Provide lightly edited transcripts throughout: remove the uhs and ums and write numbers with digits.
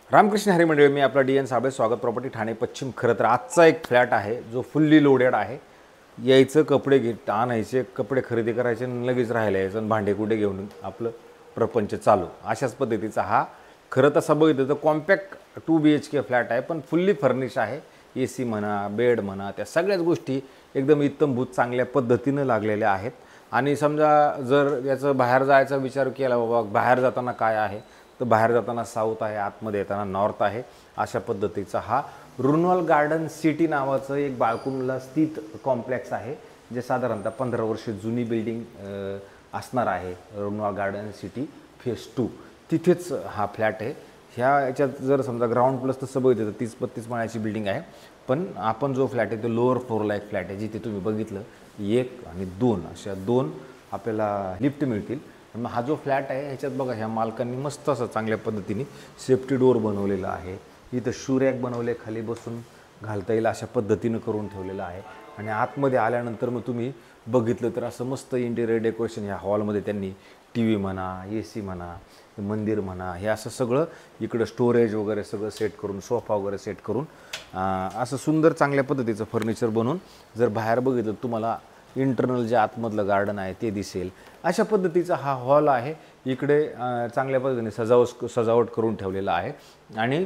रामकृष्ण हरी मंडळी, मी आपला D N Sable, स्वागत प्रॉपर्टी ठाणे पश्चिम। खरं तर आजचा एक फ्लॅट आहे जो फुल्ली लोडेड आहे। यायचं, कपडे आणायचे, कपडे खरेदी करायचे आणि लगेच राहायला यायचं आणि भांडे कुठे घेऊन आपलं प्रपंच चालू, अशाच पद्धतीचा हा खरं तसा बघितलं तर कॉम्पॅक्ट 2 BHK फ्लॅट आहे, पण फुल्ली फर्निश आहे। AC म्हणा, बेड म्हणा, त्या सगळ्याच गोष्टी एकदम इत्तमभूत चांगल्या पद्धतीनं लागलेल्या आहेत। आणि समजा जर याचं बाहेर जायचा विचार केला, बाबा बाहेर जाताना काय आहे, तर बाहेर जाताना साऊथ आहे, आतमध्ये येताना नॉर्थ आहे। अशा पद्धतीचा हा रुनवाल गार्डन सिटी नावाचं एक बाळकुंडला स्थित कॉम्प्लेक्स आहे, जे साधारणतः 15 वर्ष जुनी बिल्डिंग असणार आहे। रुनवाल गार्डन सिटी फेज 2 तिथेच हा फ्लॅट आहे। ह्या याच्यात जर समजा ग्राउंड प्लस तसं बघितलं तर 30-32 माळ्याची बिल्डिंग आहे, पण आपण जो फ्लॅट आहे तो लोअर फ्लोअरला एक फ्लॅट आहे, जिथे तुम्ही बघितलं 1 आणि 2 अशा 2 आपल्याला लिफ्ट मिळतील। मग हा जो फ्लॅट आहे ह्याच्यात बघा, ह्या मालकांनी मस्त असं चांगल्या पद्धतीने सेफ्टी डोअर बनवलेला आहे। इथं शू रॅक बनवले, खाली बसून घालता येईल अशा पद्धतीनं करून ठेवलेलं आहे। आणि आतमध्ये आल्यानंतर मग तुम्ही बघितलं तर असं मस्त इंटिरियर डेकोरेशन ह्या हॉलमध्ये त्यांनी TV म्हणा, AC म्हणा, मंदिर म्हणा, हे असं सगळं इकडं स्टोरेज वगैरे सगळं सेट करून, सोफा वगैरे सेट करून असं सुंदर चांगल्या पद्धतीचं फर्निचर बनवून जर बाहेर बघितलं तुम्हाला इंटरनल जे आतमधलं गार्डन आहे ते दिसेल। अशा पद्धतीचा हा हॉल आहे। इकडे चांगल्या पद्धतीने सजावट करून ठेवलेला आहे आणि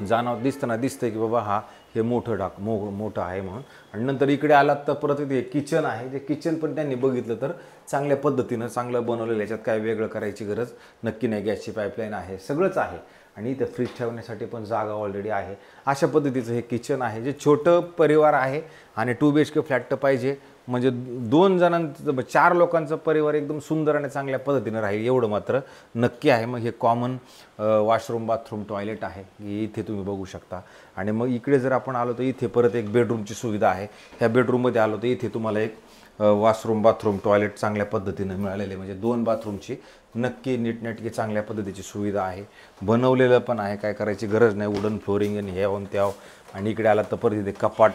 दिसतंय की बाबा हा हे मोठं आहे म्हणून। आणि नंतर इकडे आलात तर परत इथे किचन आहे, जे किचन पण त्यांनी बघितलं तर चांगल्या पद्धतीनं चांगलं बनवलेलं, याच्यात काय वेगळं करायची गरज नक्की नाही। गॅसची पाईपलाईन आहे, सगळंच आहे आणि इथं फ्रीज ठेवण्यासाठी पण जागा ऑलरेडी आहे। अशा पद्धतीचं हे किचन आहे, जे छोटं परिवार आहे आणि 2 BHK फ्लॅट तर पाहिजे, म्हणजे 2 जणांचं 4 लोकांचा परिवार एकदम सुंदर आणि चांगल्या पद्धतीनं राहील एवढं मात्र नक्की आहे। मग हे कॉमन वॉशरूम, बाथरूम, टॉयलेट आहे, इथे तुम्ही बघू शकता। आणि मग इकडे जर आपण आलो तर इथे परत एक बेडरूमची सुविधा आहे। ह्या बेडरूममध्ये आलो तर इथे तुम्हाला एक वॉशरूम, बाथरूम, टॉयलेट चांगल्या पद्धतीनं मिळालेले, म्हणजे 2 बाथरूमची नक्की नीटनेटकी चांगल्या पद्धतीची सुविधा आहे। बनवलेलं पण आहे, काय करायची गरज नाही। वुडन फ्लोरिंग आणि ह्यावून त्याव। आणि इकडे आला तर परत इथे कपाट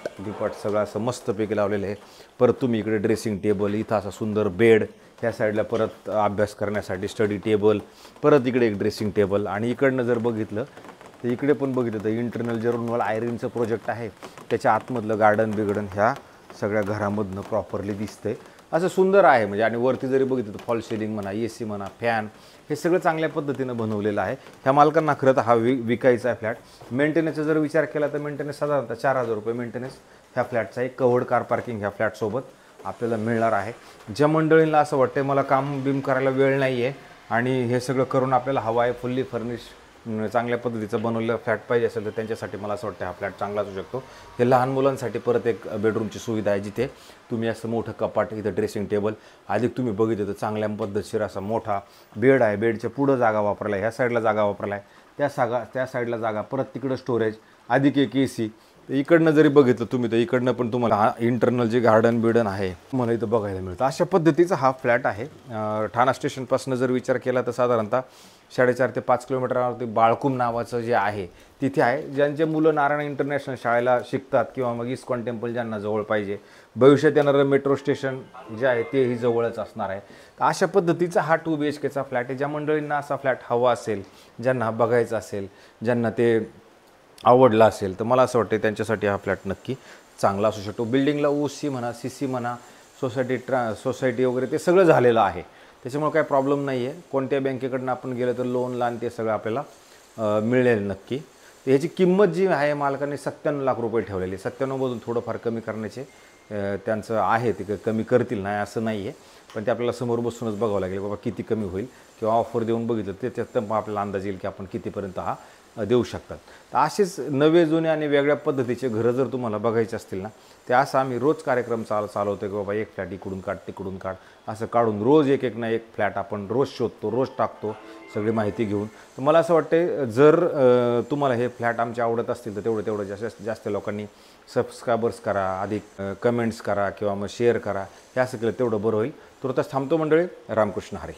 सगळं असं मस्तपैकी लावलेलं आहे। परत तुम्ही इकडे ड्रेसिंग टेबल, इथं असा सुंदर बेड, त्या साईडला परत अभ्यास करण्यासाठी स्टडी टेबल, परत इकडे एक ड्रेसिंग टेबल। आणि इकडनं जर बघितलं तर इकडे पण बघितलं तर इंटरनल जे रुनवाल आयर्नचं प्रोजेक्ट आहे त्याच्या आतमधलं गार्डन ह्या सगळ्या घरामधनं प्रॉपरली दिसतंय, असं सुंदर आहे। म्हणजे आणि वरती जरी बघितलं तर फॉल सिलिंग म्हणा, AC म्हणा, फॅन, हे सगळं चांगल्या पद्धतीनं बनवलेलं आहे। ह्या मालकांना खरं तर हा विकायचा आहे फ्लॅट। मेंटेनन्सचा जर विचार केला तर मेंटेनन्स साधारणतः 4000 रुपये मेंटेनन्स ह्या फ्लॅटचा आहे। कवर्ड कार पार्किंग ह्या फ्लॅटसोबत आपल्याला मिळणार आहे। ज्या मंडळींना असं वाटतं मला काम बिम करायला वेळ नाही आहे आणि हे सगळं करून आपल्याला हवा आहे, फुल्ली फर्निश चांगल्या पद्धतीचं बनवलेलं फ्लॅट पाहिजे असेल तर त्यांच्यासाठी मला असं वाटतं हा फ्लॅट चांगला असू शकतो। हे लहान मुलांसाठी परत एक बेडरूमची सुविधा आहे, जिथे तुम्ही असं मोठं कपाट, इथं ड्रेसिंग टेबल, अधिक तुम्ही बघितलं तर चांगल्या पद्धतशीर असा मोठा बेड आहे। बेडच्या पुढं जागा वापरला आहे, ह्या साईडला जागा वापरला आहे, त्या साईडला जागा, परत तिकडं स्टोरेज, अधिक एक AC। तर इकडनं जरी बघितलं तुम्ही तर इकडनं पण तुम्हाला इंटरनल जे गार्डन आहे तुम्हाला इथं बघायला मिळतं। अशा पद्धतीचा हा फ्लॅट आहे। ठाणा स्टेशनपासून जर विचार केला तर साधारणतः 4.5 ते 5 किलोमीटरवरती बाळकुंड नावाचं जे आहे तिथे आहे। ज्यांचे मुलं नारायण इंटरनॅशनल शाळेला शिकतात किंवा मग इस्कॉन टेम्पल ज्यांना जवळ पाहिजे, भविष्यात येणारं मेट्रो स्टेशन जे आहे तेही जवळच असणार आहे। तर अशा पद्धतीचा हा 2 BHKचा फ्लॅट आहे। ज्या मंडळींना असा फ्लॅट हवा असेल, ज्यांना बघायचा असेल, ज्यांना ते आवडला असेल, तर मला असं वाटतं त्यांच्यासाठी हा फ्लॅट नक्की चांगला असू शकतो। बिल्डिंगला OC म्हणा, CC म्हणा, सोसायटी वगैरे ते सगळं झालेलं आहे, त्याच्यामुळे काही प्रॉब्लेम नाही आहे। कोणत्या बँकेकडनं आपण गेलं तर लोन ते सगळं आपल्याला मिळेल नक्की। तर ह्याची किंमत जी आहे मालकांनी 97 लाख रुपये ठेवलेली। 97मधून थोडंफार कमी करण्याचे त्यांचं आहे, ते कमी करतील नाही असं नाही आहे, पण ते आपल्याला समोर बसूनच बघावं लागेल बाबा किती कमी होईल, किंवा ऑफर देऊन बघितलं ते त्यात आपल्याला अंदाज येईल की आपण कितीपर्यंत हा देऊ शकतात। तर असेच नवे जुने आणि वेगळ्या पद्धतीचे घरं जर तुम्हाला बघायचे असतील ना, ते असं आम्ही रोज कार्यक्रम चालवतो की बाबा एक फ्लॅट इकडून काढ तिकडून काढ, असं काढून रोज एक ना एक फ्लॅट आपण रोज शोधतो, रोज टाकतो सगळी माहिती घेऊन। तर मला असं वाटतं जर तुम्हाला हे फ्लॅट आमचे आवडत असतील तर तेवढं जास्त लोकांनी सबस्क्रायबर्स करा, अधिक कमेंट्स करा किंवा मग शेअर करा, हे असं केलं तेवढं बरं होईल। तुर्तास थांबतो मंडळी। रामकृष्ण हरी।